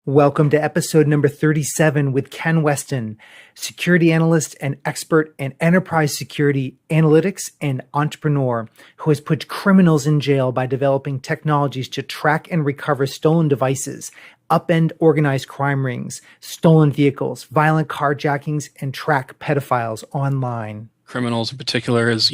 Welcome to episode number 37 with Ken Westin, security analyst and expert in enterprise security analytics and entrepreneur who has put criminals in jail by developing technologies to track and recover stolen devices, upend organized crime rings, stolen vehicles, violent carjackings, and track pedophiles online. Criminals in particular is,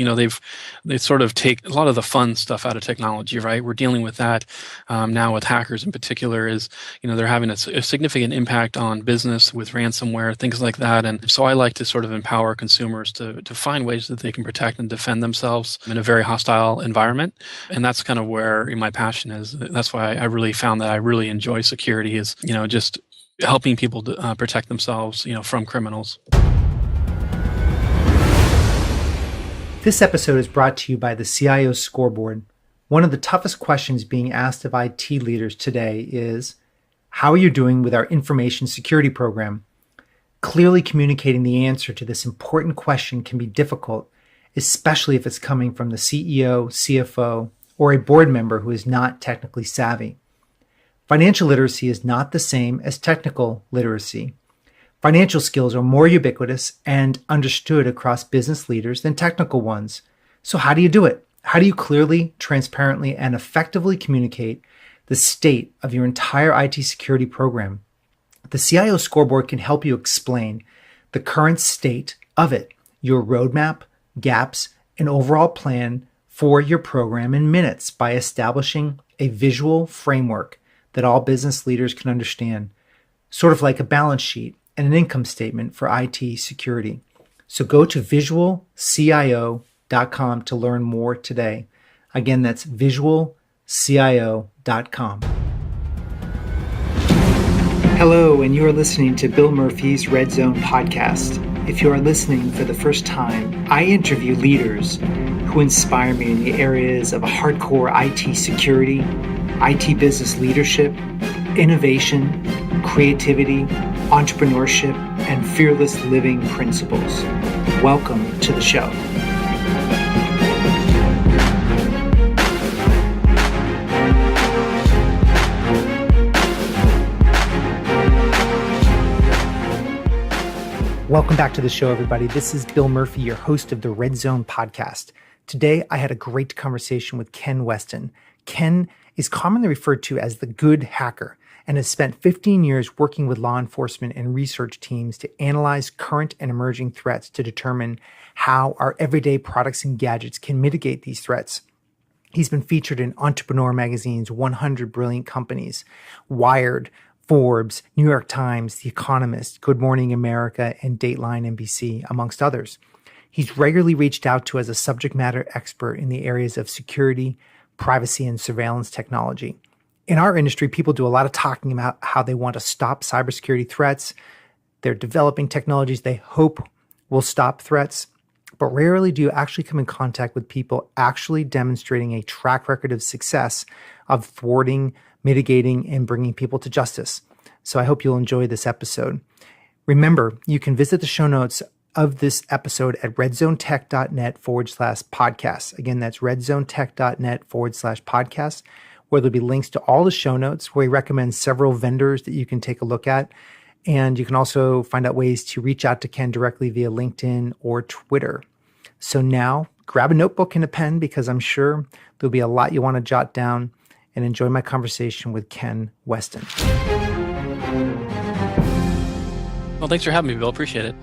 they sort of take a lot of the fun stuff out of technology, right? We're dealing with that now with hackers in particular is, they're having a significant impact on business with ransomware, things like that. And so I like to sort of empower consumers to find ways that they can protect and defend themselves in a very hostile environment. And that's kind of where my passion is. That's why I really found that I really enjoy security is, just helping people to, protect themselves, from criminals. This episode is brought to you by the CIO Scoreboard. One of the toughest questions being asked of IT leaders today is, how are you doing with our information security program? Clearly communicating the answer to this important question can be difficult, especially if it's coming from the CEO, CFO, or a board member who is not technically savvy. Financial literacy is not the same as technical literacy. Financial skills are more ubiquitous and understood across business leaders than technical ones. So how do you do it? How do you clearly, transparently, and effectively communicate the state of your entire IT security program? The CIO Scoreboard can help you explain the current state of it, your roadmap, gaps, and overall plan for your program in minutes by establishing a visual framework that all business leaders can understand, sort of like a balance sheet and an income statement for IT security. So go to visualcio.com to learn more today. Again, that's visualcio.com. Hello, and you are listening to Bill Murphy's Red Zone podcast. If you are listening for the first time, I interview leaders who inspire me in the areas of hardcore IT security, IT business leadership, innovation, creativity, entrepreneurship, and fearless living principles. Welcome to the show. Welcome back to the show, everybody. This is Bill Murphy, your host of the Red Zone podcast. Today, I had a great conversation with Ken Westin. Ken is commonly referred to as the good hacker and has spent 15 years working with law enforcement and research teams to analyze current and emerging threats to determine how our everyday products and gadgets can mitigate these threats. He's been featured in Entrepreneur Magazine's 100 Brilliant Companies, Wired, Forbes, New York Times, The Economist, Good Morning America, and Dateline NBC, amongst others. He's regularly reached out to as a subject matter expert in the areas of security, privacy, and surveillance technology. In our industry, people do a lot of talking about how they want to stop cybersecurity threats. They're developing technologies they hope will stop threats, but rarely do you actually come in contact with people actually demonstrating a track record of success of thwarting, mitigating, and bringing people to justice. So I hope you'll enjoy this episode. Remember, you can visit the show notes of this episode at redzonetech.net/podcast. Again, that's redzonetech.net/podcast. where there'll be links to all the show notes, where we recommend several vendors that you can take a look at. And you can also find out ways to reach out to Ken directly via LinkedIn or Twitter. So now grab a notebook and a pen, because I'm sure there'll be a lot you want to jot down, and enjoy my conversation with Ken Westin. Well, thanks for having me, Bill. Appreciate it.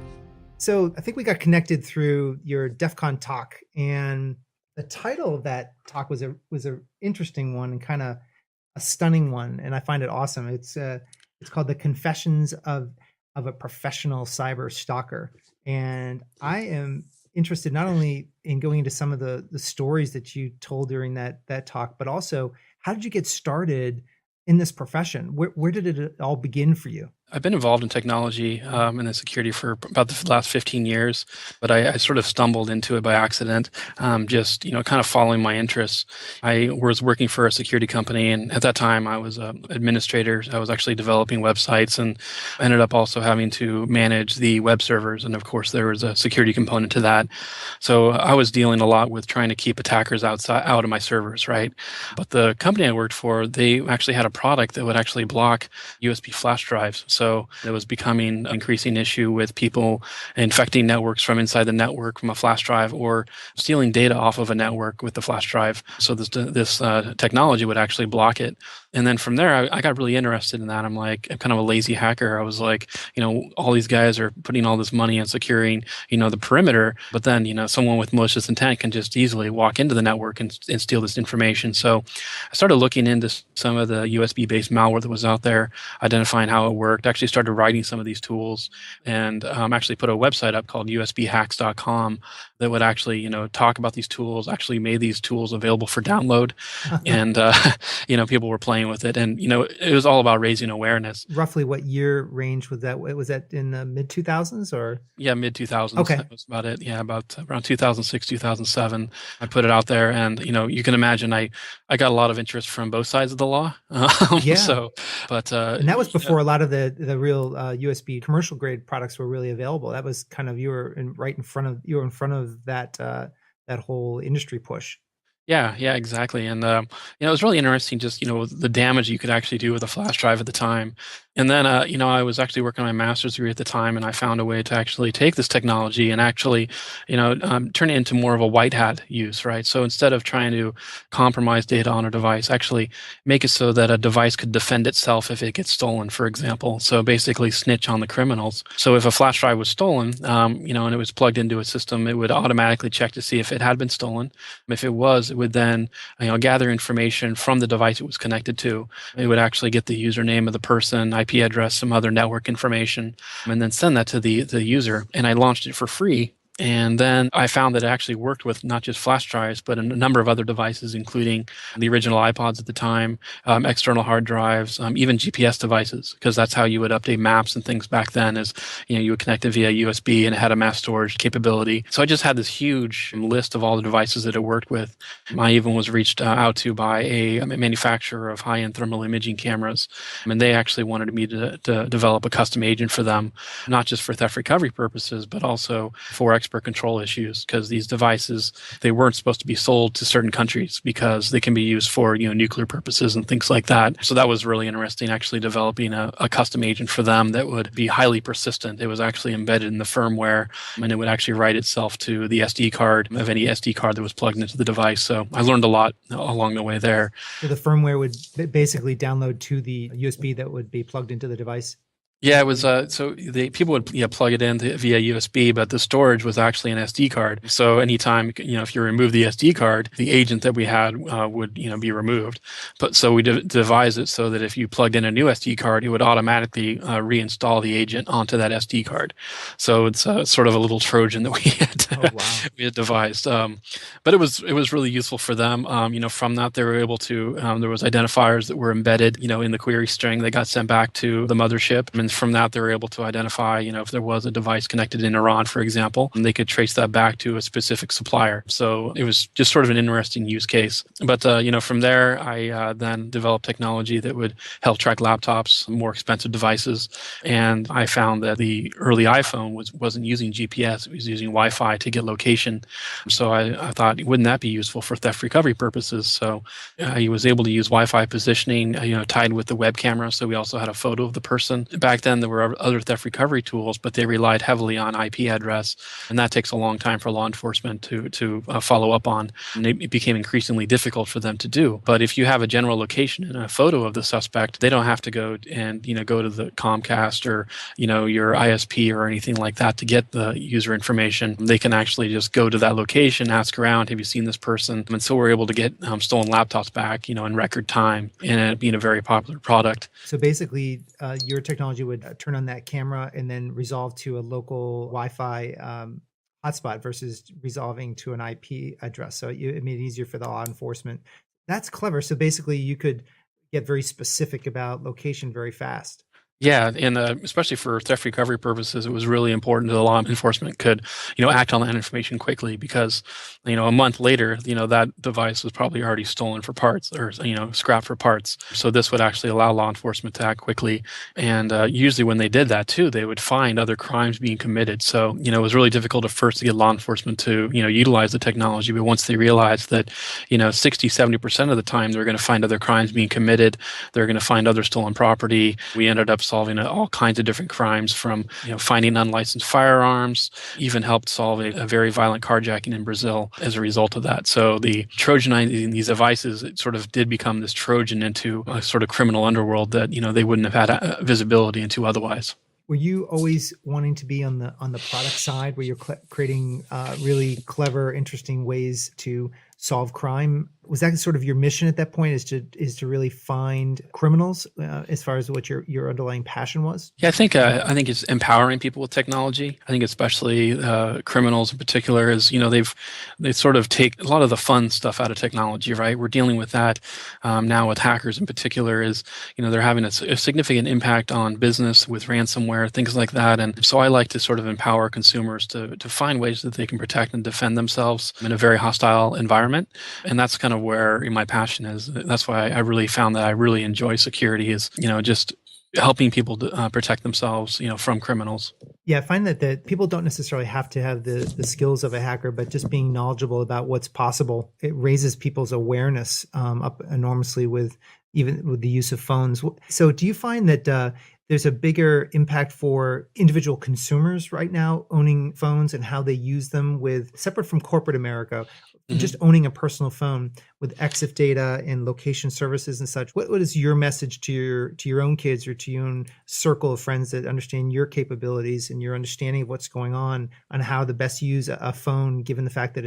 So I think we got connected through your DEF CON talk, and the title of that talk was a interesting one and kind of a stunning one, and I find it awesome. It's called "The Confessions of a Professional Cyber Stalker," and I am interested not only in going into some of the stories that you told during that talk, but also how did you get started in this profession? Where did it all begin for you? I've been involved in technology and in security for about the last 15 years, but I sort of stumbled into it by accident, just kind of following my interests. I was working for a security company, and at that time I was an administrator. I was actually developing websites, and ended up also having to manage the web servers, and of course there was a security component to that. So I was dealing a lot with trying to keep attackers out of my servers, right? But the company I worked for, they actually had a product that would actually block USB flash drives. So it was becoming an increasing issue with people infecting networks from inside the network from a flash drive, or stealing data off of a network with the flash drive. So this technology would actually block it. And then from there, I got really interested in that. I'm kind of a lazy hacker. I was like, all these guys are putting all this money on securing, the perimeter, but then, someone with malicious intent can just easily walk into the network and steal this information. So I started looking into some of the USB-based malware that was out there, identifying how it worked. Actually started writing some of these tools, and actually put a website up called usbhacks.com that would actually, talk about these tools. Actually made these tools available for download, and people were playing with it, and it was all about raising awareness. Roughly what year range was that? Was that in the mid 2000s or? Yeah, mid 2000s. Okay. That was about it. Yeah, about around 2006, 2007. I put it out there, and you can imagine I got a lot of interest from both sides of the law. Yeah. So, but and that was before a lot of the real USB commercial grade products were really available. That was kind of you were in front of that that whole industry push. Yeah, exactly. And it was really interesting, just the damage you could actually do with a flash drive at the time. And then I was actually working on my master's degree at the time, and I found a way to actually take this technology and actually turn it into more of a white hat use, right? So instead of trying to compromise data on a device, actually make it so that a device could defend itself if it gets stolen, for example. So basically snitch on the criminals. So if a flash drive was stolen, and it was plugged into a system, it would automatically check to see if it had been stolen. If it was, it would then gather information from the device it was connected to. It would actually get the username of the person, IP address, some other network information, and then send that to the user. And I launched it for free. And then I found that it actually worked with not just flash drives, but a number of other devices, including the original iPods at the time, external hard drives, even GPS devices, because that's how you would update maps and things back then. Is you would connect it via USB, and it had a mass storage capability. So I just had this huge list of all the devices that it worked with. I even was reached out to by a manufacturer of high-end thermal imaging cameras, and they actually wanted me to develop a custom agent for them, not just for theft recovery purposes, but also for expert control issues, because these devices, they weren't supposed to be sold to certain countries because they can be used for nuclear purposes and things like that. So that was really interesting, actually developing a custom agent for them that would be highly persistent. It was actually embedded in the firmware, and it would actually write itself to the SD card of any SD card that was plugged into the device. So I learned a lot along the way there. So the firmware would basically download to the USB that would be plugged into the device. Yeah, it was so people would plug it in via USB, but the storage was actually an SD card. So anytime if you remove the SD card, the agent that we had would be removed. But so we devised it so that if you plugged in a new SD card, it would automatically reinstall the agent onto that SD card. So it's sort of a little Trojan that we had devised. But it was really useful for them. From that they were able to there was identifiers that were embedded in the query string that got sent back to the mothership. And from that, they were able to identify, if there was a device connected in Iran, for example, and they could trace that back to a specific supplier. So it was just sort of an interesting use case. But, from there, I then developed technology that would help track laptops, more expensive devices. And I found that the early iPhone wasn't using GPS. It was using Wi-Fi to get location. So I thought, wouldn't that be useful for theft recovery purposes? So I was able to use Wi-Fi positioning, tied with the web camera. So we also had a photo of the person. Back then, there were other theft recovery tools, but they relied heavily on IP address, and that takes a long time for law enforcement to follow up on. And it became increasingly difficult for them to do. But if you have a general location and a photo of the suspect, they don't have to go and go to the Comcast or your ISP or anything like that to get the user information. They can actually just go to that location, ask around, have you seen this person? And so we're able to get stolen laptops back, in record time, and it being a very popular product. So basically, your technology would turn on that camera and then resolve to a local Wi-Fi hotspot versus resolving to an IP address. So it made it easier for the law enforcement. That's clever. So basically, you could get very specific about location very fast. Yeah, and especially for theft recovery purposes, it was really important that the law enforcement could, act on that information quickly because, a month later, that device was probably already stolen for parts or, scrapped for parts. So this would actually allow law enforcement to act quickly. And usually when they did that too, they would find other crimes being committed. So, it was really difficult at first to get law enforcement to, utilize the technology. But once they realized that, 60, 70% of the time, they're going to find other crimes being committed, they're going to find other stolen property. We ended up solving all kinds of different crimes from finding unlicensed firearms, even helped solve a very violent carjacking in Brazil as a result of that. So the Trojanizing these devices, it sort of did become this Trojan into a sort of criminal underworld that they wouldn't have had visibility into otherwise. Were you always wanting to be on the product side, where you're creating really clever, interesting ways to solve crime? Was that sort of your mission at that point? Is to really find criminals, as far as what your underlying passion was? Yeah, I think it's empowering people with technology. I think especially criminals in particular is they sort of take a lot of the fun stuff out of technology, right? We're dealing with that now with hackers in particular. Is they're having a significant impact on business with ransomware, things like that. And so I like to sort of empower consumers to find ways that they can protect and defend themselves in a very hostile environment. And that's kind of where my passion is. That's why I really found that I really enjoy security is just helping people to, protect themselves, from criminals. Yeah, I find that people don't necessarily have to have the skills of a hacker, but just being knowledgeable about what's possible, it raises people's awareness up enormously with even with the use of phones. So do you find that there's a bigger impact for individual consumers right now owning phones and how they use them, with separate from corporate America, just owning a personal phone with EXIF data and location services and such? What is your message to your own kids or to your own circle of friends that understand your capabilities and your understanding of what's going on how to best use a phone, given the fact that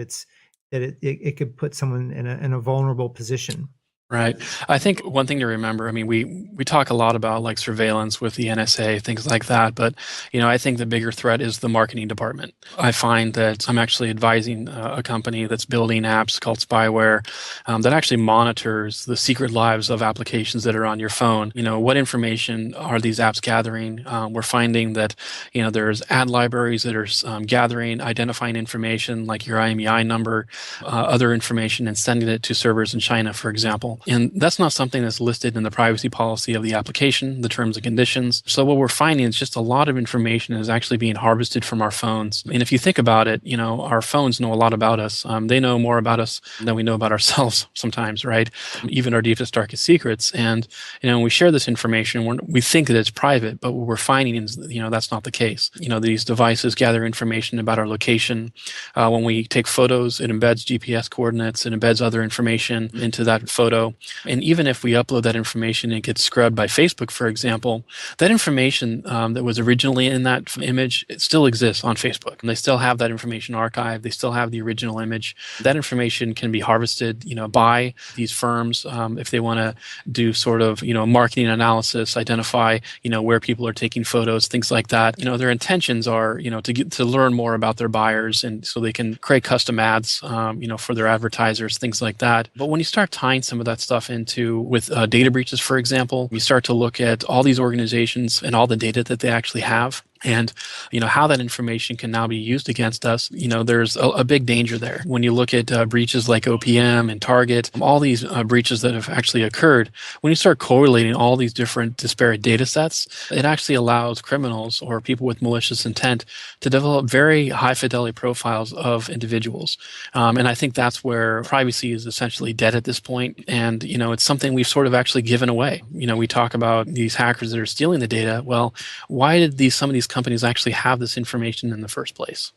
it could put someone in a vulnerable position? Right. I think one thing to remember, I mean, we talk a lot about like surveillance with the NSA, things like that, but I think the bigger threat is the marketing department. I find that I'm actually advising a company that's building apps called Spyware that actually monitors the secret lives of applications that are on your phone. What information are these apps gathering? We're finding that there's ad libraries that are gathering, identifying information like your IMEI number, other information, and sending it to servers in China, for example. And that's not something that's listed in the privacy policy of the application, the terms and conditions. So what we're finding is just a lot of information is actually being harvested from our phones. And if you think about it, our phones know a lot about us. They know more about us than we know about ourselves sometimes, right? Even our deepest, darkest secrets. And, when we share this information, we think that it's private, but what we're finding is, that's not the case. These devices gather information about our location. When we take photos, it embeds GPS coordinates, it embeds other information into that photo. And even if we upload that information and it gets scrubbed by Facebook, for example, that information that was originally in that image, it still exists on Facebook. And they still have that information archived. They still have the original image. That information can be harvested, by these firms if they want to do sort of, marketing analysis, identify, where people are taking photos, things like that. Their intentions are, to learn more about their buyers, and so they can create custom ads, for their advertisers, things like that. But when you start tying some of that stuff into with data breaches, for example, you start to look at all these organizations and all the data that they actually have, and how that information can now be used against us. There's a big danger there. When you look at breaches like OPM and Target, all these breaches that have actually occurred, when you start correlating all these different disparate data sets, it actually allows criminals or people with malicious intent to develop very high fidelity profiles of individuals. And I think that's where privacy is essentially dead at this point. And it's something we've sort of actually given away. We talk about these hackers that are stealing the data. Well, why did some of these companies actually have this information in the first place?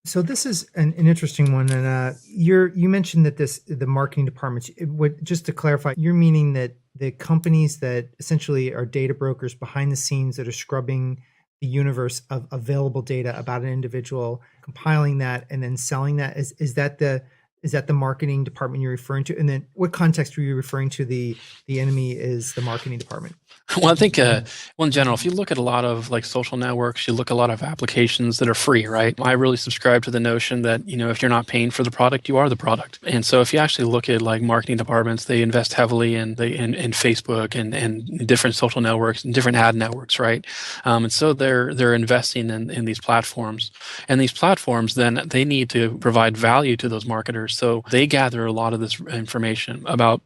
So this is an interesting one, and you mentioned that the marketing departments. Just to clarify, you're meaning that the companies that essentially are data brokers behind the scenes that are scrubbing the universe of available data about an individual, compiling that, and then selling that. Is that the marketing department you're referring to? And then what context were you referring to? The enemy is the marketing department. Well, I think, well, in general, if you look at a lot of like social networks, you look at a lot of applications that are free, right? I really subscribe to the notion that, if you're not paying for the product, you are the product. And so if you actually look at like marketing departments, they invest heavily in Facebook and different social networks and different ad networks, right? And so they're investing in these platforms. And these platforms, then they need to provide value to those marketers. So they gather a lot of this information about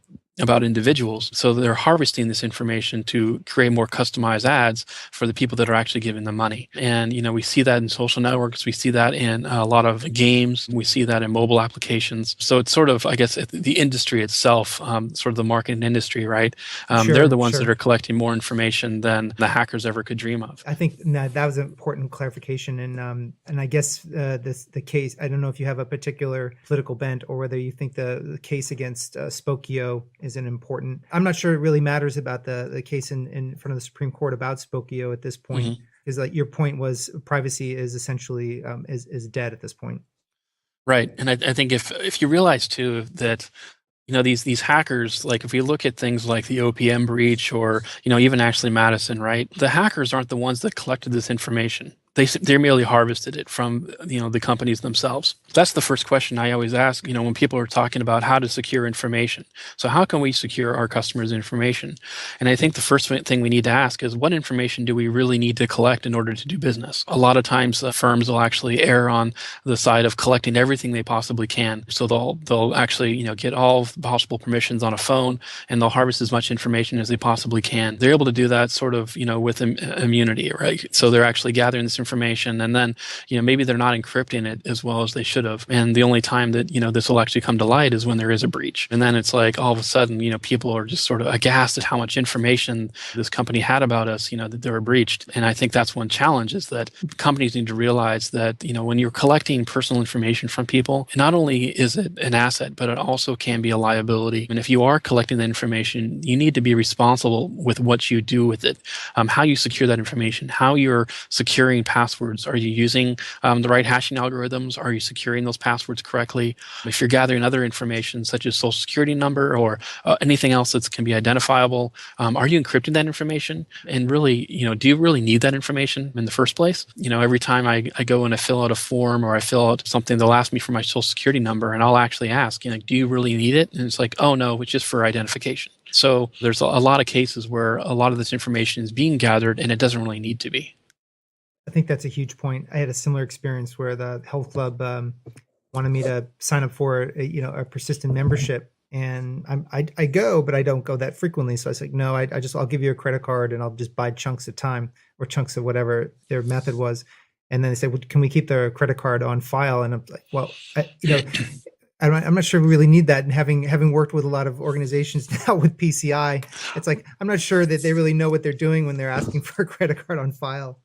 individuals. So they're harvesting this information to create more customized ads for the people that are actually giving them money. And, we see that in social networks. We see that in a lot of games. We see that in mobile applications. So it's sort of, I guess, the industry itself, sort of the marketing industry, right? They're the ones that are collecting more information than the hackers ever could dream of. I think that was an important clarification. And I guess the case, I don't know if you have a particular political bent or whether you think the case against Spokio is an important. I'm not sure it really matters about the case in front of the Supreme Court about Spokio at this point, because like your point was privacy is essentially is dead at this point. Right. And I think if you realize too that these hackers, like if we look at things like the OPM breach or even Ashley Madison, right? The hackers aren't the ones that collected this information. They merely harvested it from the companies themselves. That's the first question I always ask when people are talking about how to secure information. So how can we secure our customers' information? And I think the first thing we need to ask is, what information do we really need to collect in order to do business? A lot of times firms will actually err on the side of collecting everything they possibly can. So they'll actually get all possible permissions on a phone, and they'll harvest as much information as they possibly can. They're able to do that sort of with immunity, right? So they're actually gathering this information, and then maybe they're not encrypting it as well as they should have. And the only time that this will actually come to light is when there is a breach. And then it's like all of a sudden people are just sort of aghast at how much information this company had about us, that they were breached. And I think that's one challenge, is that companies need to realize that when you're collecting personal information from people, not only is it an asset, but it also can be a liability. And if you are collecting that information, you need to be responsible with what you do with it, how you secure that information, how you're securing passwords. Are you using the right hashing algorithms? Are you securing those passwords correctly? If you're gathering other information such as social security number or anything else that can be identifiable, are you encrypting that information? And really, do you really need that information in the first place? Every time I go and I fill out a form or I fill out something, they'll ask me for my social security number, and I'll actually ask, do you really need it? And it's like, oh no, it's just for identification. So there's a lot of cases where a lot of this information is being gathered and it doesn't really need to be. I think that's a huge point. I had a similar experience where the health club wanted me to sign up for a persistent membership, and I go, but I don't go that frequently. So I was like, no, I'll give you a credit card and I'll just buy chunks at time or chunks of whatever their method was. And then they said, well, can we keep the credit card on file? And I'm like, well, I'm not sure we really need that. And having worked with a lot of organizations now with PCI, it's like, I'm not sure that they really know what they're doing when they're asking for a credit card on file.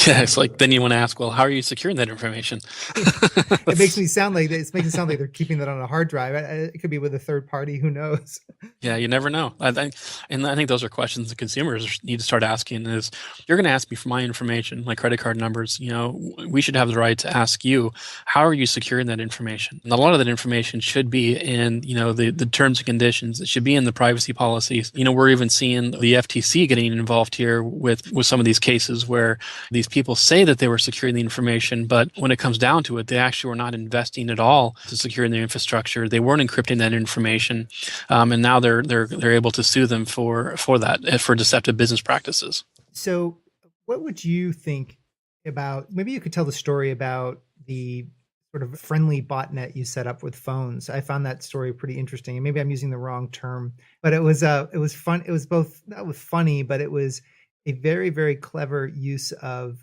Yeah, it's like, then you want to ask, well, how are you securing that information? It makes it sound like they're keeping that on a hard drive. It could be with a third party. Who knows? Yeah, you never know. I think those are questions that consumers need to start asking. Is, you're going to ask me for my information, my credit card numbers. We should have the right to ask you, how are you securing that information? And a lot of that information should be in the terms and conditions. It should be in the privacy policies. We're even seeing the FTC getting involved here with some of these cases where these people say that they were securing the information, but when it comes down to it, they actually were not investing at all to secure their infrastructure. They weren't encrypting that information, and now they're able to sue them for that, for deceptive business practices. So, what would you think about? Maybe you could tell the story about the sort of friendly botnet you set up with phones. I found that story pretty interesting, and maybe I'm using the wrong term, but it was fun. It was both, that was funny, but it was a very, very clever use of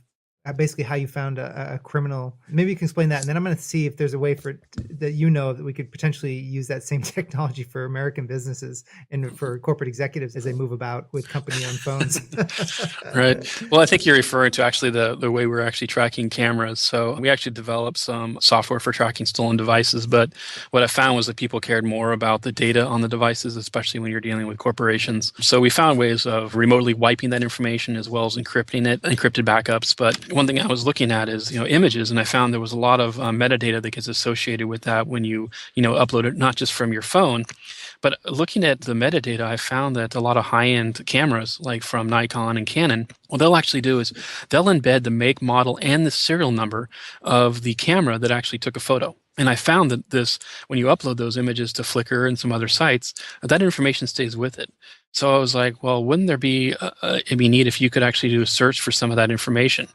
basically how you found a criminal. Maybe you can explain that, and then I'm going to see if there's a way that that we could potentially use that same technology for American businesses and for corporate executives as they move about with company-owned phones. Right. Well, I think you're referring to actually the way we're actually tracking cameras. So we actually developed some software for tracking stolen devices, but what I found was that people cared more about the data on the devices, especially when you're dealing with corporations. So we found ways of remotely wiping that information as well as encrypting it, encrypted backups. But one thing I was looking at is images, and I found there was a lot of metadata that gets associated with that when you upload it, not just from your phone, But looking at the metadata, I found that a lot of high-end cameras, like from Nikon and Canon, what they'll actually do is they'll embed the make, model, and the serial number of the camera that actually took a photo. And I found that when you upload those images to Flickr and some other sites, that information stays with it. So I was like, well, wouldn't there be, it'd be neat if you could actually do a search for some of that information.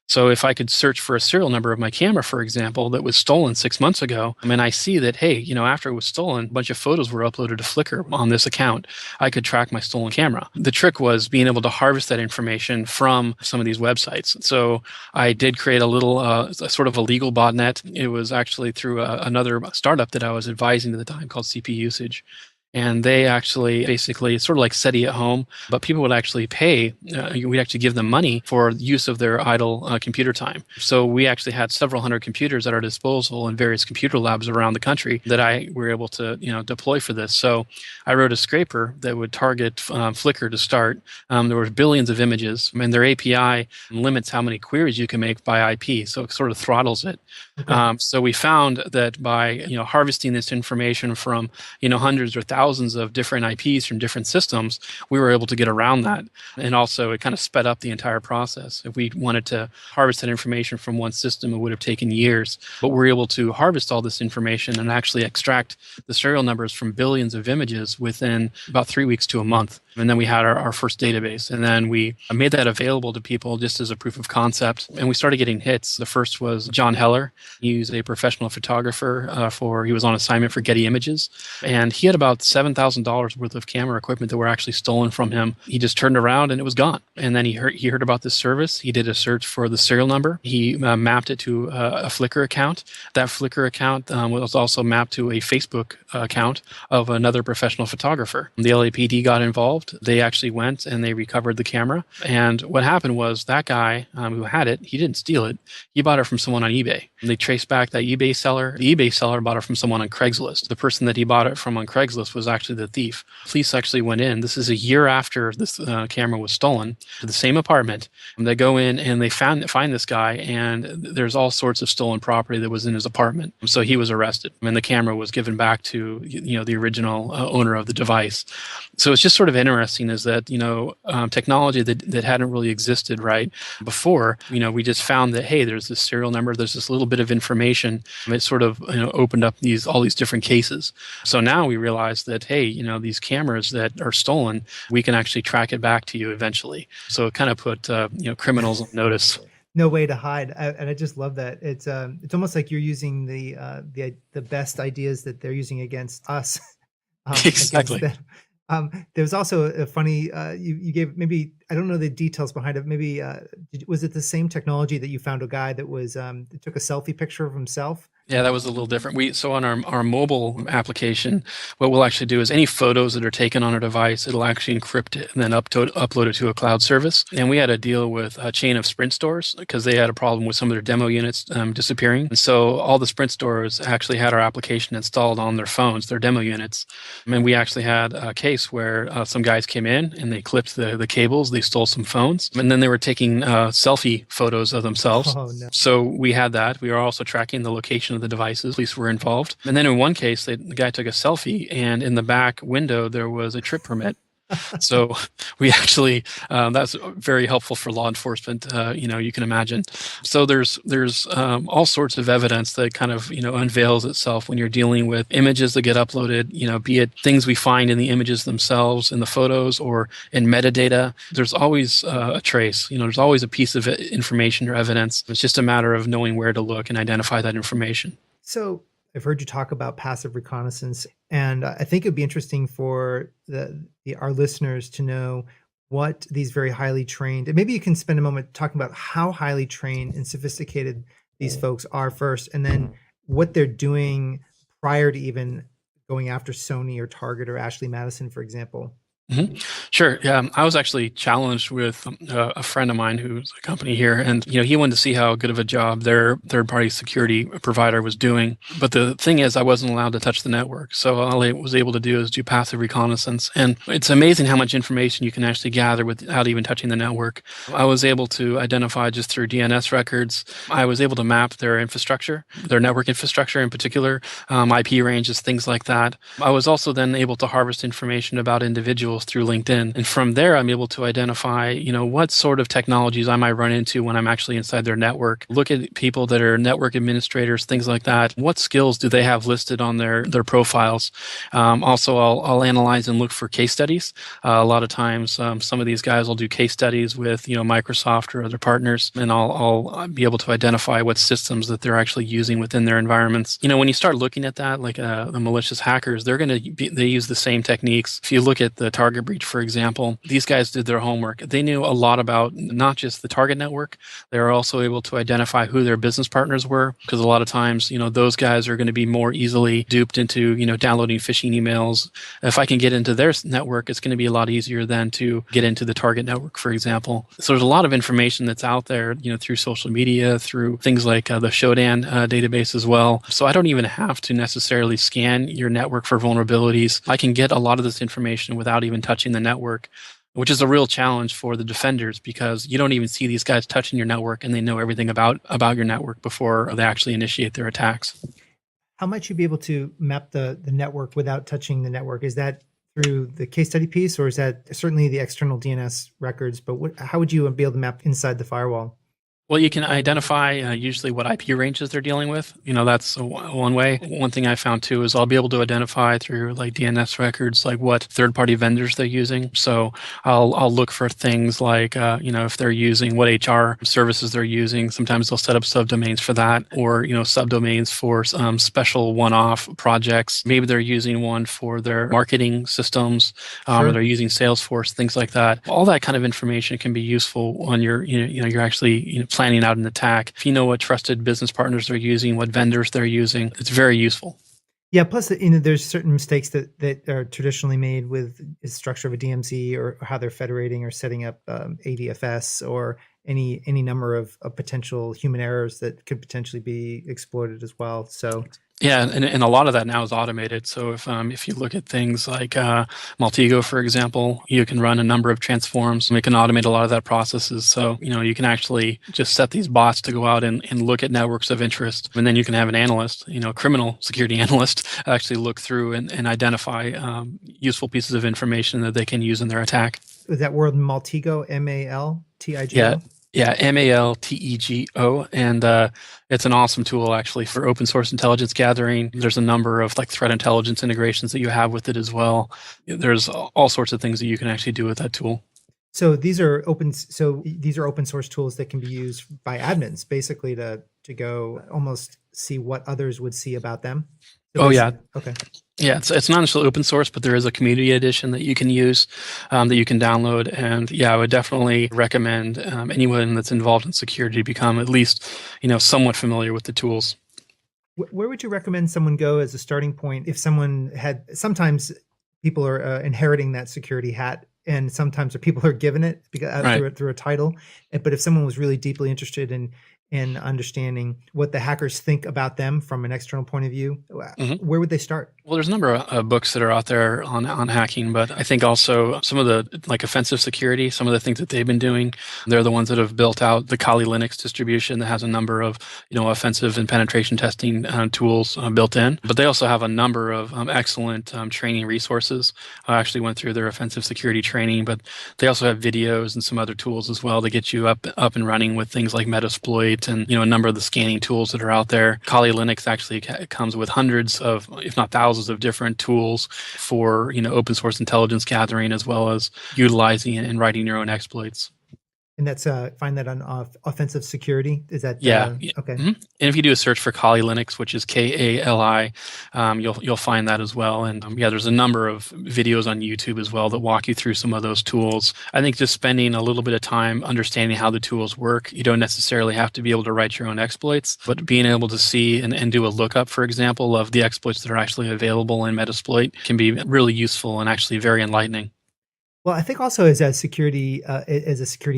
So if I could search for a serial number of my camera, for example, that was stolen 6 months ago, and I see that, hey, after it was stolen, a bunch of photos were uploaded to Flickr on this account, I could track my stolen camera. The trick was being able to harvest that information from some of these websites. So I did create a little sort of a legal botnet. It was actually through another startup that I was advising at the time called CP Usage. And they actually basically, it's sort of like SETI at home, but people would actually pay, we'd actually give them money for use of their idle computer time. So we actually had several hundred computers at our disposal in various computer labs around the country that I were able to, deploy for this. So I wrote a scraper that would target Flickr to start. There were billions of images, and their API limits how many queries you can make by IP, so it sort of throttles it. Okay. So we found that by harvesting this information from hundreds or thousands of different IPs from different systems, we were able to get around that, and also it kind of sped up the entire process. If we wanted to harvest that information from one system, it would have taken years, but we're able to harvest all this information and actually extract the serial numbers from billions of images within about 3 weeks to a month. And then we had our first database, and then we made that available to people just as a proof of concept. And we started getting hits. The first was John Heller. He's a professional photographer he was on assignment for Getty Images. And he had about $7,000 worth of camera equipment that were actually stolen from him. He just turned around and it was gone. And then he heard about this service. He did a search for the serial number. He mapped it to a Flickr account. That Flickr account was also mapped to a Facebook account of another professional photographer. The LAPD got involved. They actually went and they recovered the camera. And what happened was that guy who had it, he didn't steal it. He bought it from someone on eBay. And they traced back that eBay seller. The eBay seller bought it from someone on Craigslist. The person that he bought it from on Craigslist was actually the thief. Police actually went in. This is a year after this camera was stolen, to the same apartment. And they go in and they find this guy, and there's all sorts of stolen property that was in his apartment. So he was arrested, and the camera was given back to the original owner of the device. So it's just sort of interesting is that technology that hadn't really existed right before. We just found that, hey, there's this serial number, there's this little bit of information. It sort of opened up all these different cases. So now we realize that, hey, these cameras that are stolen, we can actually track it back to you eventually. So it kind of put criminals on notice. No way to hide, and I just love that. It's almost like you're using the best ideas that they're using against us. Exactly. Against them. There's also a funny, you gave, maybe, I don't know the details behind it. Maybe, was it the same technology that you found a guy that was, that took a selfie picture of himself? Yeah, that was a little different. So on our mobile application, what we'll actually do is any photos that are taken on our device, it'll actually encrypt it and then upload it to a cloud service. And we had to deal with a chain of Sprint stores because they had a problem with some of their demo units disappearing. And so all the Sprint stores actually had our application installed on their phones, their demo units. And we actually had a case where some guys came in and they clipped the cables, they stole some phones, and then they were taking selfie photos of themselves. Oh, no. So we had that. We were also tracking the location of the devices. Police were involved. And then in one case, the guy took a selfie, and in the back window, there was a trip permit. So we actually, that's very helpful for law enforcement, you can imagine. So there's all sorts of evidence that kind of, unveils itself when you're dealing with images that get uploaded, be it things we find in the images themselves, in the photos, or in metadata. There's always a trace, there's always a piece of information or evidence. It's just a matter of knowing where to look and identify that information. So I've heard you talk about passive reconnaissance, and I think it'd be interesting for our listeners to know what these very highly trained, and maybe you can spend a moment talking about how highly trained and sophisticated these folks are first, and then what they're doing prior to even going after Sony or Target or Ashley Madison, for example. Mhm. Sure. Yeah, I was actually challenged with a friend of mine who's a company here, and he wanted to see how good of a job their third-party security provider was doing. But the thing is, I wasn't allowed to touch the network, so all I was able to do is do passive reconnaissance. And it's amazing how much information you can actually gather without even touching the network. I was able to identify just through DNS records. I was able to map their infrastructure, their network infrastructure in particular, IP ranges, things like that. I was also then able to harvest information about individuals through LinkedIn. And from there, I'm able to identify, what sort of technologies I might run into when I'm actually inside their network. Look at people that are network administrators, things like that. What skills do they have listed on their profiles? Also, I'll analyze and look for case studies. A lot of times, some of these guys will do case studies with, Microsoft or other partners, and I'll be able to identify what systems that they're actually using within their environments. When you start looking at that, like the malicious hackers, they use the same techniques. If you look at the target breach, for example, these guys did their homework. They knew a lot about not just the target network, they were also able to identify who their business partners were, because a lot of times, those guys are going to be more easily duped into, downloading phishing emails. If I can get into their network, it's going to be a lot easier than to get into the target network, for example. So there's a lot of information that's out there, through social media, through things like the Shodan database as well. So I don't even have to necessarily scan your network for vulnerabilities. I can get a lot of this information without even touching the network, which is a real challenge for the defenders, because you don't even see these guys touching your network, and they know everything about your network before they actually initiate their attacks. How might you be able to map the network without touching the network? Is that through the case study piece, or is that certainly the external DNS records? But how would you be able to map inside the firewall? Well, you can identify usually what IP ranges they're dealing with. That's one way. One thing I found too is I'll be able to identify through like DNS records like what third-party vendors they're using. So I'll look for things like if they're using what HR services they're using. Sometimes they'll set up subdomains for that, or subdomains for special one-off projects. Maybe they're using one for their marketing systems, or they're using Salesforce, things like that. All that kind of information can be useful when you're actually planning out an attack. If you know what trusted business partners they're using, what vendors they're using, it's very useful. Yeah. Plus, there's certain mistakes that are traditionally made with the structure of a DMZ, or how they're federating or setting up ADFS, or any number of potential human errors that could potentially be exploited as well. So. Yeah, and a lot of that now is automated. So if you look at things like Maltego, for example, you can run a number of transforms, and it can automate a lot of that processes. So you can actually just set these bots to go out and look at networks of interest, and then you can have an analyst, criminal security analyst, actually look through and identify useful pieces of information that they can use in their attack. Is that word Maltego, Maltigo? Yeah. Yeah, Maltego, and it's an awesome tool actually for open source intelligence gathering. There's a number of like threat intelligence integrations that you have with it as well. There's all sorts of things that you can actually do with that tool. So these are open source tools that can be used by admins, basically to go almost see what others would see about them. So yeah. Okay. Yeah, it's not necessarily open source, but there is a community edition that you can use, that you can download. And yeah, I would definitely recommend anyone that's involved in security become at least, somewhat familiar with the tools. Where would you recommend someone go as a starting point if someone sometimes people are inheriting that security hat, and sometimes people are given it because through a title. But if someone was really deeply interested in understanding what the hackers think about them from an external point of view, where would they start? Well, there's a number of books that are out there on hacking, but I think also some of the like offensive security, some of the things that they've been doing, they're the ones that have built out the Kali Linux distribution that has a number of offensive and penetration testing tools built in. But they also have a number of excellent training resources. I actually went through their offensive security training, but they also have videos and some other tools as well to get you up and running with things like Metasploit and a number of the scanning tools that are out there. Kali Linux actually comes with hundreds of, if not thousands, of different tools for open source intelligence gathering, as well as utilizing and writing your own exploits. And that's find that on offensive security. Is that okay? Mm-hmm. And if you do a search for Kali Linux, which is Kali, you'll find that as well. And there's a number of videos on YouTube as well that walk you through some of those tools. I think just spending a little bit of time understanding how the tools work. You don't necessarily have to be able to write your own exploits, but being able to see and do a lookup, for example, of the exploits that are actually available in Metasploit can be really useful and actually very enlightening. Well, I think also as a security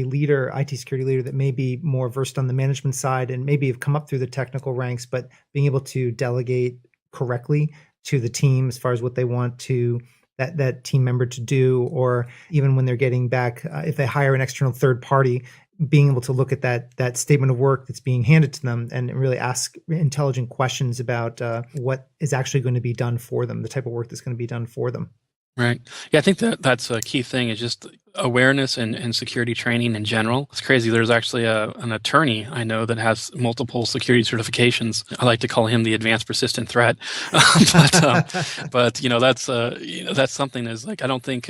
leader, IT security leader that may be more versed on the management side and maybe have come up through the technical ranks, but being able to delegate correctly to the team as far as what they want to that team member to do, or even when they're getting back, if they hire an external third party, being able to look at that statement of work that's being handed to them and really ask intelligent questions about what is actually going to be done for them, the type of work that's going to be done for them. Right. Yeah, I think that's a key thing is just awareness and security training in general. It's crazy. There's actually an attorney I know that has multiple security certifications. I like to call him the advanced persistent threat. But that's something that's like, I don't think,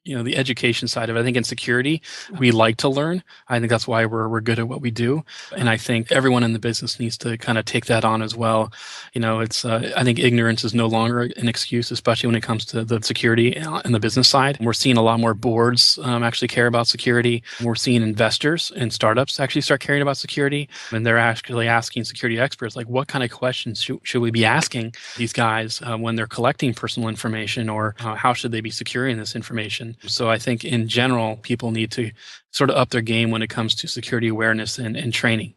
the education side of it. I think in security, we like to learn. I think that's why we're good at what we do. And I think everyone in the business needs to kind of take that on as well. I think ignorance is no longer an excuse, especially when it comes to the security and the business side. We're seeing a lot more boards actually care about security. We're seeing investors and startups actually start caring about security. And they're actually asking security experts, like, what kind of questions should we be asking these guys when they're collecting personal information, or how should they be securing this information? So I think in general, people need to sort of up their game when it comes to security awareness and training.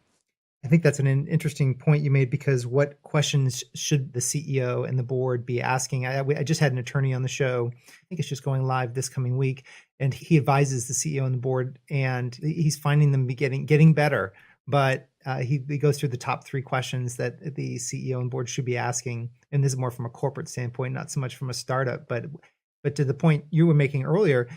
I think that's an interesting point you made, because what questions should the CEO and the board be asking? I just had an attorney on the show. I think it's just going live this coming week, and he advises the CEO and the board, and he's finding them getting better. But he goes through the top 3 questions that the CEO and board should be asking, and this is more from a corporate standpoint, not so much from a startup. But to the point you were making earlier,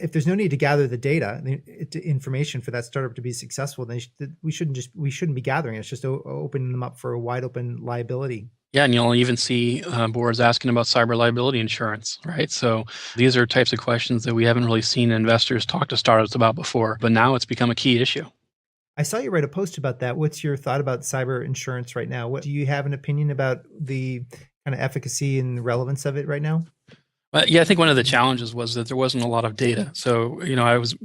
if there's no need to gather the data, the information for that startup to be successful, then we shouldn't be gathering it. It's just opening them up for a wide open liability. Yeah, and you'll even see boards asking about cyber liability insurance, right? So these are types of questions that we haven't really seen investors talk to startups about before, but now it's become a key issue. I saw you write a post about that. What's your thought about cyber insurance right now? Do you have an opinion about the kind of efficacy and relevance of it right now? Yeah, I think one of the challenges was that there wasn't a lot of data. So,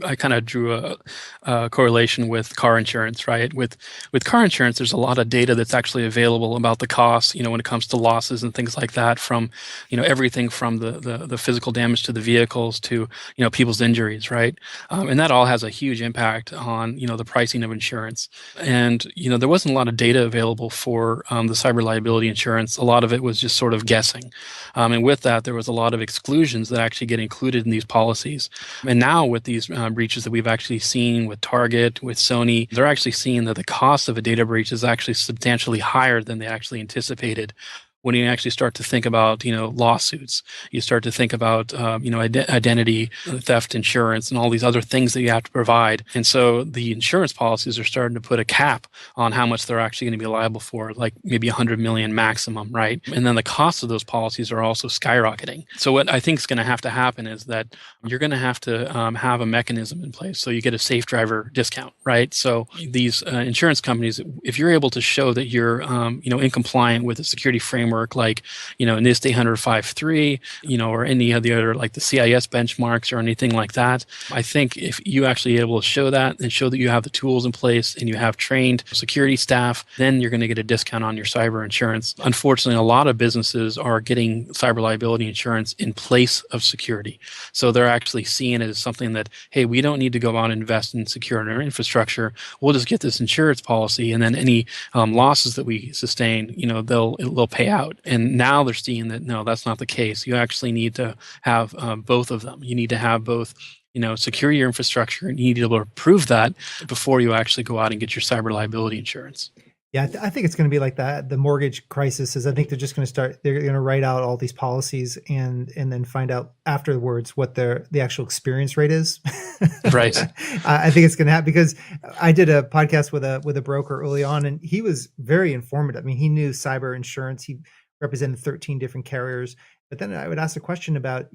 I kind of drew a correlation with car insurance, right? With car insurance, there's a lot of data that's actually available about the costs, when it comes to losses and things like that, from, everything from the physical damage to the vehicles to, people's injuries, right? And that all has a huge impact on, the pricing of insurance. And, there wasn't a lot of data available for the cyber liability insurance. A lot of it was just sort of guessing. And with that, there was a lot of exclusions that actually get included in these policies. And now with these breaches that we've actually seen with Target, with Sony, they're actually seeing that the cost of a data breach is actually substantially higher than they actually anticipated. When you actually start to think about, lawsuits, you start to think about, identity theft insurance and all these other things that you have to provide. And so the insurance policies are starting to put a cap on how much they're actually going to be liable for, like maybe 100 million maximum, right? And then the cost of those policies are also skyrocketing. So what I think is going to have to happen is that you're going to have a mechanism in place. So you get a safe driver discount, right? So these insurance companies, if you're able to show that you're, in compliant with the security framework, like, NIST 800-5.3, or any of the other, like the CIS benchmarks or anything like that. I think if you actually able to show that and show that you have the tools in place and you have trained security staff, then you're going to get a discount on your cyber insurance. Unfortunately, a lot of businesses are getting cyber liability insurance in place of security. So they're actually seeing it as something that, hey, we don't need to go out and invest in securing our infrastructure. We'll just get this insurance policy, and then any losses that we sustain, they'll pay out. And now they're seeing that, no, that's not the case. You actually need to have both of them. You need to have both, secure your infrastructure, and you need to be able to prove that before you actually go out and get your cyber liability insurance. Yeah, I think it's going to be like that. The mortgage crisis is, I think they're just going to start, they're going to write out all these policies and then find out afterwards what the actual experience rate is. Right. I think it's going to happen, because I did a podcast with a broker early on, and he was very informative. I mean, he knew cyber insurance. He represented 13 different carriers. But then I would ask a question about,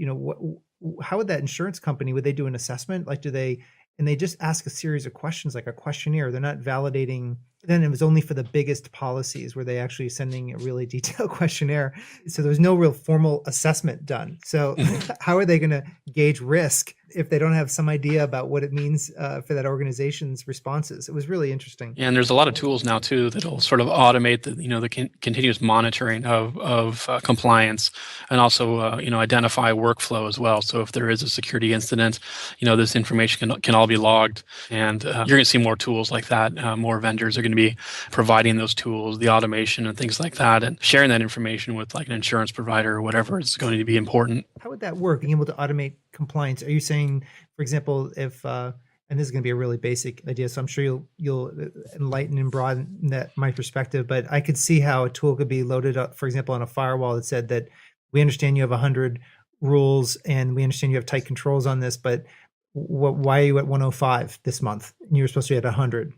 how would that insurance company, would they do an assessment? Like, and they just ask a series of questions, like a questionnaire. They're not validating. Then it was only for the biggest policies where they actually sending a really detailed questionnaire. So there's no real formal assessment done. So how are they going to gauge risk if they don't have some idea about what it means for that organization's responses. It was really interesting. And there's a lot of tools now too that'll sort of automate the continuous monitoring of compliance, and also identify workflow as well. So if there is a security incident, this information can all be logged, and you're going to see more tools like that. More vendors are going to be providing those tools, the automation and things like that, and sharing that information with like an insurance provider or whatever is going to be important. How would that work? Being able to automate compliance? Are you saying, for example, if and this is going to be a really basic idea, so I'm sure you'll enlighten and broaden that my perspective. But I could see how a tool could be loaded up, for example, on a firewall that said that we understand you have 100 rules and we understand you have tight controls on this, but why are you at 105 this month? And you were supposed to be at 100.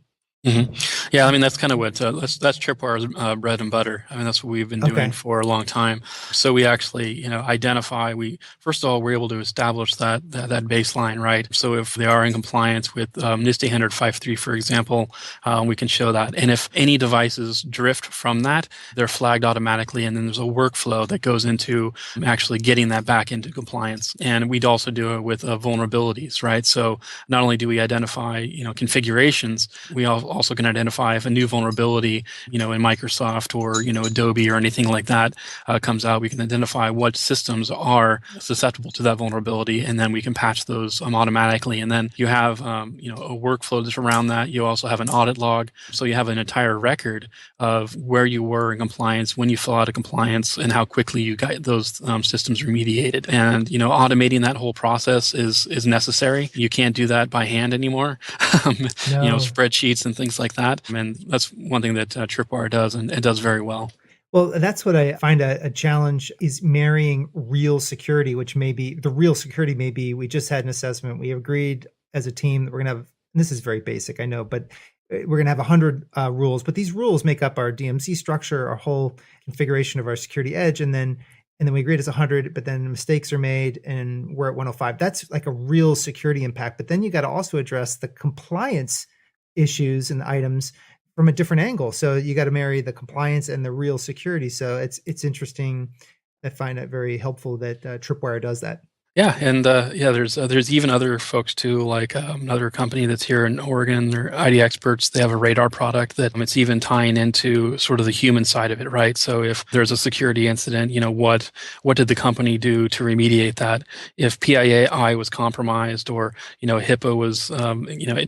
Mm-hmm. Yeah, I mean, that's kind of what that's Tripwire's bread and butter. I mean, that's what we've been doing for a long time. So we actually, identify. First of all, we're able to establish that baseline, right? So if they are in compliance with NIST 800-53, for example, we can show that. And if any devices drift from that, they're flagged automatically, and then there's a workflow that goes into actually getting that back into compliance. And we'd also do it with vulnerabilities, right? So not only do we identify, configurations, we also can identify if a new vulnerability, in Microsoft or, Adobe or anything like that comes out. We can identify what systems are susceptible to that vulnerability, and then we can patch those automatically. And then you have, a workflow that's around that. You also have an audit log. So you have an entire record of where you were in compliance, when you fell out of compliance, and how quickly you got those systems remediated. And, automating that whole process is necessary. You can't do that by hand anymore. No. Spreadsheets and things like that. And that's one thing that Tripwire does, and it does very well. Well, that's what I find a challenge, is marrying real security, which may be, the real security may be, we just had an assessment. We agreed as a team that we're going to have, and this is very basic, I know, but we're going to have 100 rules. But these rules make up our DMZ structure, our whole configuration of our security edge. And then we agreed it's 100, but then mistakes are made and we're at 105. That's like a real security impact. But then you got to also address the compliance issues and items from a different angle. So you got to marry the compliance and the real security. So it's interesting. I find it very helpful that Tripwire does that. Yeah, and there's even other folks too, like another company that's here in Oregon. They're ID experts. They have a radar product that it's even tying into sort of the human side of it, right? So if there's a security incident, what did the company do to remediate that? If PII was compromised, or HIPAA was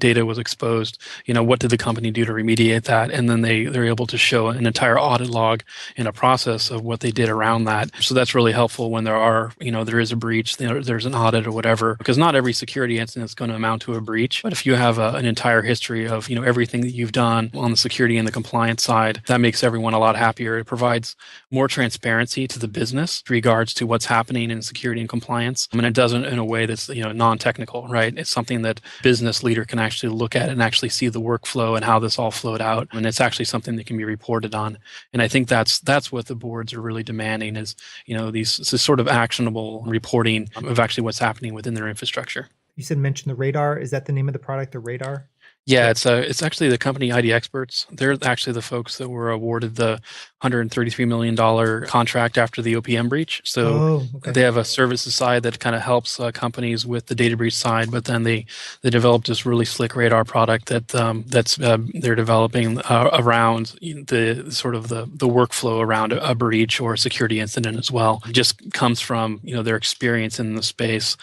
data was exposed, what did the company do to remediate that? And then they're able to show an entire audit log and a process of what they did around that. So that's really helpful when there is a breach. There's an audit or whatever, because not every security incident is going to amount to a breach. But if you have an entire history of everything that you've done on the security and the compliance side, that makes everyone a lot happier. It provides more transparency to the business in regards to what's happening in security and compliance. And it does it in a way that's non-technical, right? It's something that business leader can actually look at and actually see the workflow and how this all flowed out. And it's actually something that can be reported on. And I think that's what the boards are really demanding, is this sort of actionable reporting of actually what's happening within their infrastructure. You said mention the radar. Is that the name of the product, the radar? Yeah, it's actually the company ID Experts. They're actually the folks that were awarded the $133 million contract after the OPM breach. So they have a services side that kind of helps companies with the data breach side, but then they developed this really slick radar product that's they're developing around the sort of the workflow around a breach or a security incident as well. It just comes from their experience in the space.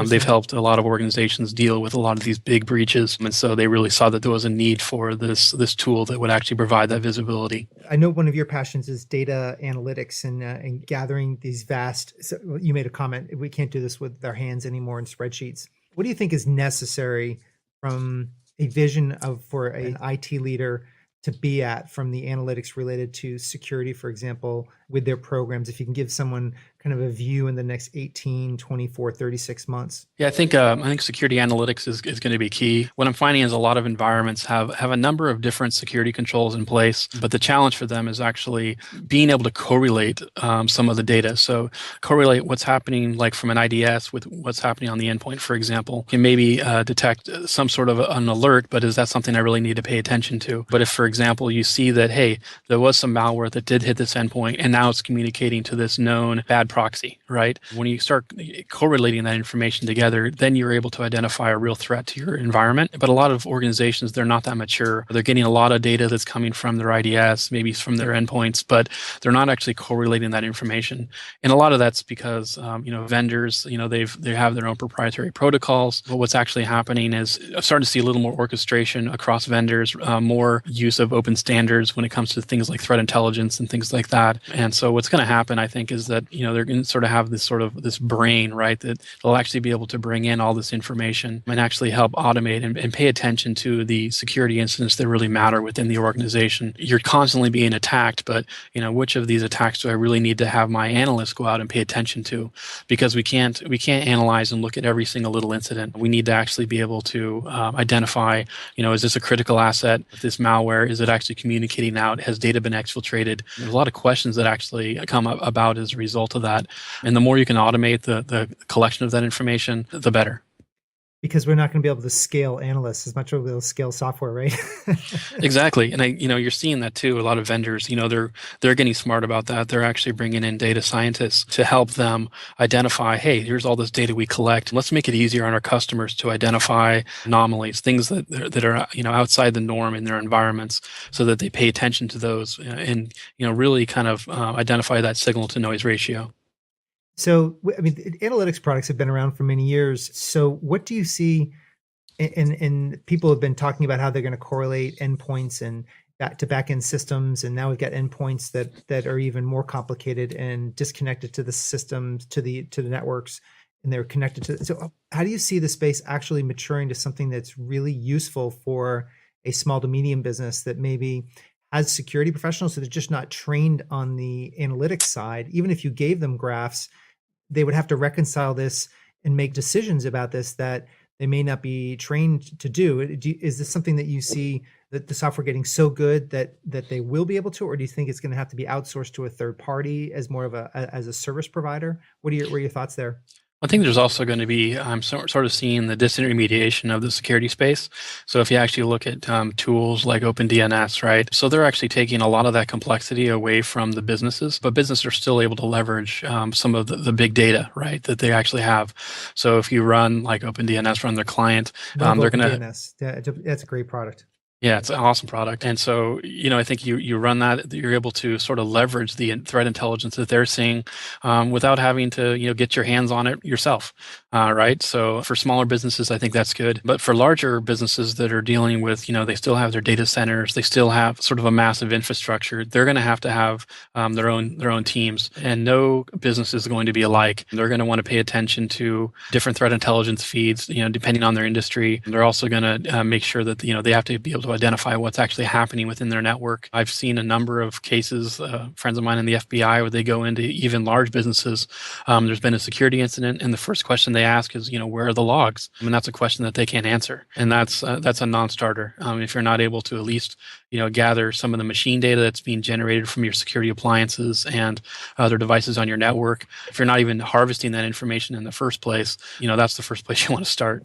They've helped a lot of organizations deal with a lot of these big breaches, and so they really saw that there was a need for this tool that would actually provide that visibility. I know one of your passions is data analytics and gathering these vast. So you made a comment, we can't do this with our hands anymore in spreadsheets. What do you think is necessary from a vision for an IT leader to be at, from the analytics related to security, for example, with their programs? If you can give someone kind of a view in the next 18, 24, 36 months. Yeah, I think security analytics is going to be key. What I'm finding is a lot of environments have a number of different security controls in place, but the challenge for them is actually being able to correlate some of the data. So correlate what's happening, like from an IDS, with what's happening on the endpoint, for example. Can maybe detect some sort of an alert, but is that something I really need to pay attention to? But if, for example, you see that, hey, there was some malware that did hit this endpoint, and now it's communicating to this known bad proxy, right? When you start correlating that information together, then you're able to identify a real threat to your environment. But a lot of organizations, they're not that mature. They're getting a lot of data that's coming from their IDS, maybe from their endpoints, but they're not actually correlating that information. And a lot of that's because vendors, they have their own proprietary protocols. But what's actually happening is I'm starting to see a little more orchestration across vendors, more use of open standards when it comes to things like threat intelligence and things like that. And so what's going to happen, I think, is that they're going to sort of have this brain, right, that they'll actually be able to bring in all this information and actually help automate and pay attention to the security incidents that really matter within the organization. You're constantly being attacked, but which of these attacks do I really need to have my analysts go out and pay attention to? Because we can't analyze and look at every single little incident. We need to actually be able to identify, is this a critical asset? If this malware, is it actually communicating out? Has data been exfiltrated? There's a lot of questions that actually come about as a result of that. And the more you can automate the collection of that information, the better. Because we're not going to be able to scale analysts as much as we'll scale software, right? Exactly. And you're seeing that too. A lot of vendors, they're getting smart about that. They're actually bringing in data scientists to help them identify, hey, here's all this data we collect. Let's make it easier on our customers to identify anomalies, things that are outside the norm in their environments, so that they pay attention to those and really kind of identify that signal to noise ratio. So, analytics products have been around for many years. So what do you see, and people have been talking about how they're going to correlate endpoints and back to back-end systems, and now we've got endpoints that are even more complicated and disconnected to the systems, to the networks, and they're connected to. So how do you see the space actually maturing to something that's really useful for a small to medium business that maybe has security professionals that are just not trained on the analytics side? Even if you gave them graphs, they would have to reconcile this and make decisions about this that they may not be trained to do. Is this something that you see that the software getting so good that they will be able to, or do you think it's going to have to be outsourced to a third party as more of as a service provider? What are your thoughts there? I think there's also going to be, I'm sort of seeing the disintermediation of the security space. So if you actually look at tools like OpenDNS, right? So they're actually taking a lot of that complexity away from the businesses, but businesses are still able to leverage some of the big data, right, that they actually have. So if you run like OpenDNS, run their client, they're going to... That's a great product. Yeah, it's an awesome product. And so, I think you run that, you're able to sort of leverage the threat intelligence that they're seeing without having to, get your hands on it yourself, right? So for smaller businesses, I think that's good. But for larger businesses that are dealing with, they still have their data centers, they still have sort of a massive infrastructure, they're going to have their own teams. And no business is going to be alike. They're going to want to pay attention to different threat intelligence feeds, depending on their industry. They're also going to make sure that, they have to be able to identify what's actually happening within their network. I've seen a number of cases, friends of mine in the FBI, where they go into even large businesses. There's been a security incident, and the first question they ask is, where are the logs? I mean, that's a question that they can't answer, and that's a non-starter. If you're not able to at least, gather some of the machine data that's being generated from your security appliances and other devices on your network, if you're not even harvesting that information in the first place, that's the first place you want to start.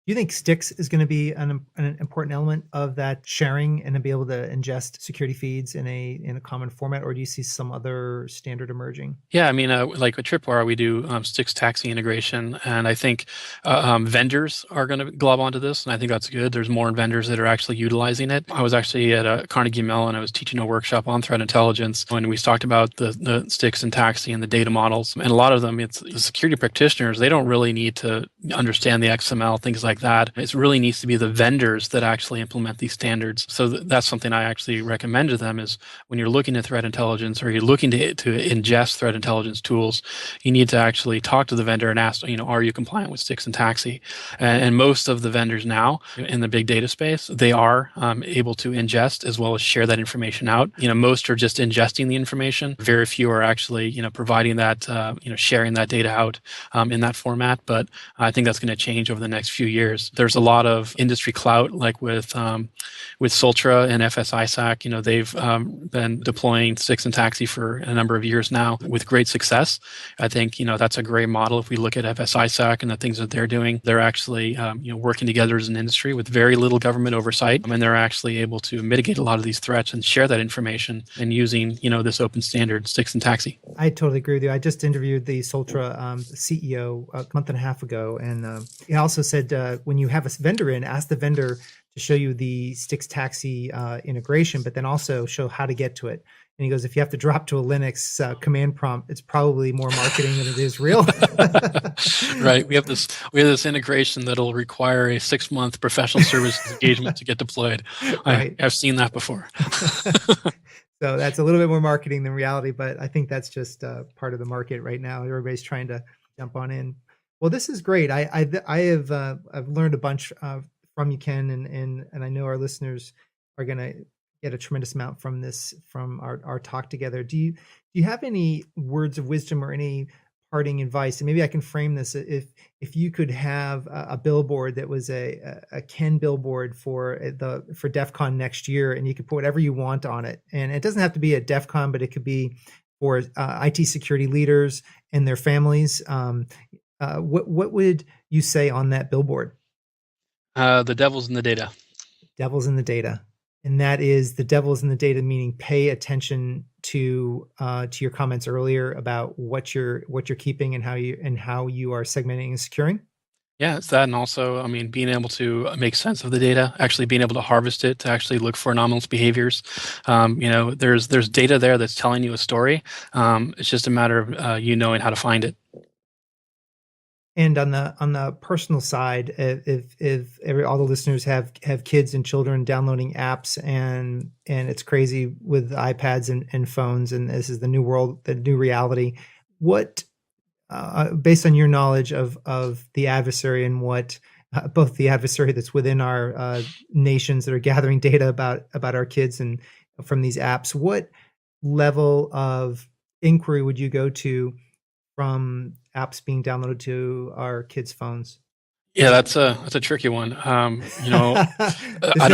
Do you think Stix is going to be an important element of that sharing and to be able to ingest security feeds in a common format, or do you see some other standard emerging? Yeah, I mean, like with Tripwire, we do Stix taxi integration, and I think vendors are going to glob onto this, and I think that's good. There's more vendors that are actually utilizing it. I was actually at a Carnegie Mellon, and I was teaching a workshop on threat intelligence, and we talked about the Stix and taxi and the data models, and a lot of them, it's the security practitioners. They don't really need to understand the XML, things like that. It really needs to be the vendors that actually implement these standards. So that's something I actually recommend to them is when you're looking at threat intelligence or you're looking to ingest threat intelligence tools, you need to actually talk to the vendor and ask, are you compliant with Stix and taxi? And most of the vendors now in the big data space, they are able to ingest as well as share that information out. Most are just ingesting the information. Very few are actually, providing that, sharing that data out in that format. But I think that's going to change over the next few years. years. There's a lot of industry clout, like with Sultra and FSISAC. They've been deploying Stix and Taxi for a number of years now with great success. I think that's a great model. If we look at FSISAC and the things that they're doing, they're actually working together as an industry with very little government oversight, and they're actually able to mitigate a lot of these threats and share that information and using this open standard Stix and Taxi. I totally agree with you. I just interviewed the Sultra CEO a month and a half ago, and he also said when you have a vendor in, ask the vendor to show you the Stix Taxi integration, but then also show how to get to it. And he goes, if you have to drop to a Linux command prompt, it's probably more marketing than it is real. Right. We have this integration that'll require a 6-month professional services engagement to get deployed. Right. I've seen that before. So that's a little bit more marketing than reality, but I think that's just part of the market right now. Everybody's trying to jump on in. Well, this is great. I've learned a bunch from you, Ken, and I know our listeners are going to get a tremendous amount from this, from our talk together. Do you have any words of wisdom or any parting advice? And maybe I can frame this: if you could have a billboard that was a Ken billboard for DEF CON next year, and you could put whatever you want on it, and it doesn't have to be at DEF CON, but it could be for IT security leaders and their families. What would you say on that billboard? The devil's in the data. Devil's in the data. And that is the devil's in the data, meaning pay attention to your comments earlier about what you're keeping and how you are segmenting and securing. Yeah, it's that, and also, being able to make sense of the data, actually being able to harvest it, to actually look for anomalous behaviors. There's data there that's telling you a story. It's just a matter of knowing how to find it. And on the personal side, if all the listeners have kids and children downloading apps, and it's crazy with iPads and phones, and this is the new world, the new reality, what based on your knowledge of the adversary and what both the adversary that's within our nations that are gathering data about our kids and from these apps, what level of inquiry would you go to from apps being downloaded to our kids' phones? Yeah, that's a tricky one. There's no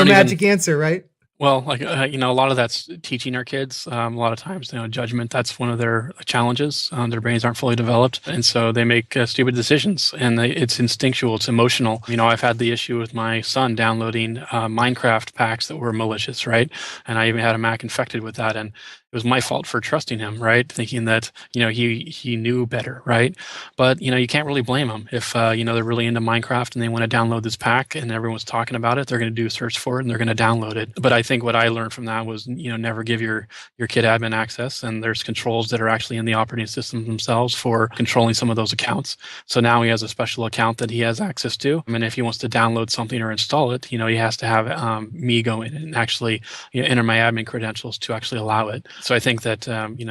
magic answer, right? Well, a lot of that's teaching our kids. A lot of times, judgment, that's one of their challenges. Their brains aren't fully developed, and so they make stupid decisions, and it's instinctual, it's emotional. I've had the issue with my son downloading Minecraft packs that were malicious, right? And I even had a Mac infected with that, and it was my fault for trusting him, right? Thinking that, he knew better, right? But, you can't really blame him. If, they're really into Minecraft and they want to download this pack and everyone's talking about it, they're going to do a search for it and they're going to download it. But I think what I learned from that was, never give your kid admin access. And there's controls that are actually in the operating system themselves for controlling some of those accounts. So now he has a special account that he has access to. And if he wants to download something or install it, he has to have me go in and actually enter my admin credentials to actually allow it. So I think that,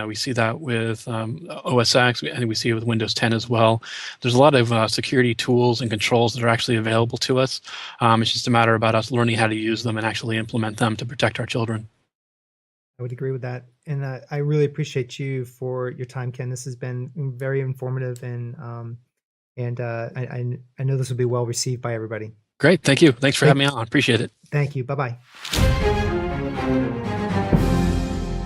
we see that with OS X, and we see it with Windows 10 as well. There's a lot of security tools and controls that are actually available to us. It's just a matter about us learning how to use them and actually implement them to protect our children. I would agree with that. And I really appreciate you for your time, Ken. This has been very informative, and I know this will be well received by everybody. Great. Thank you. Thanks for having me on. Appreciate it. Thank you. Bye-bye.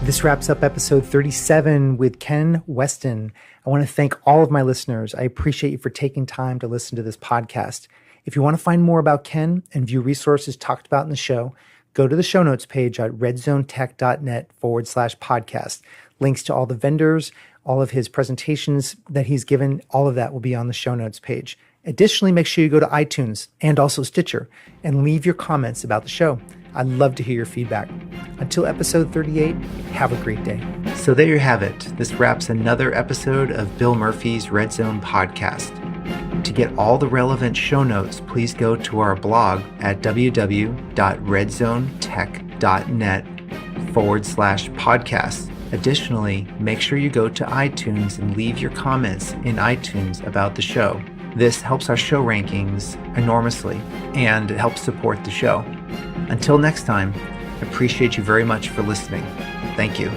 This wraps up episode 37 with Ken Westin. I want to thank all of my listeners. I appreciate you for taking time to listen to this podcast. If you want to find more about Ken and view resources talked about in the show, go to the show notes page at redzonetech.net/podcast. Links to all the vendors, all of his presentations that he's given, all of that will be on the show notes page. Additionally, make sure you go to iTunes and also Stitcher and leave your comments about the show. I'd love to hear your feedback. Until episode 38, have a great day. So there you have it. This wraps another episode of Bill Murphy's Red Zone podcast. To get all the relevant show notes, please go to our blog at www.redzonetech.net/podcast. Additionally, make sure you go to iTunes and leave your comments in iTunes about the show. This helps our show rankings enormously, and it helps support the show. Until next time, I appreciate you very much for listening. Thank you.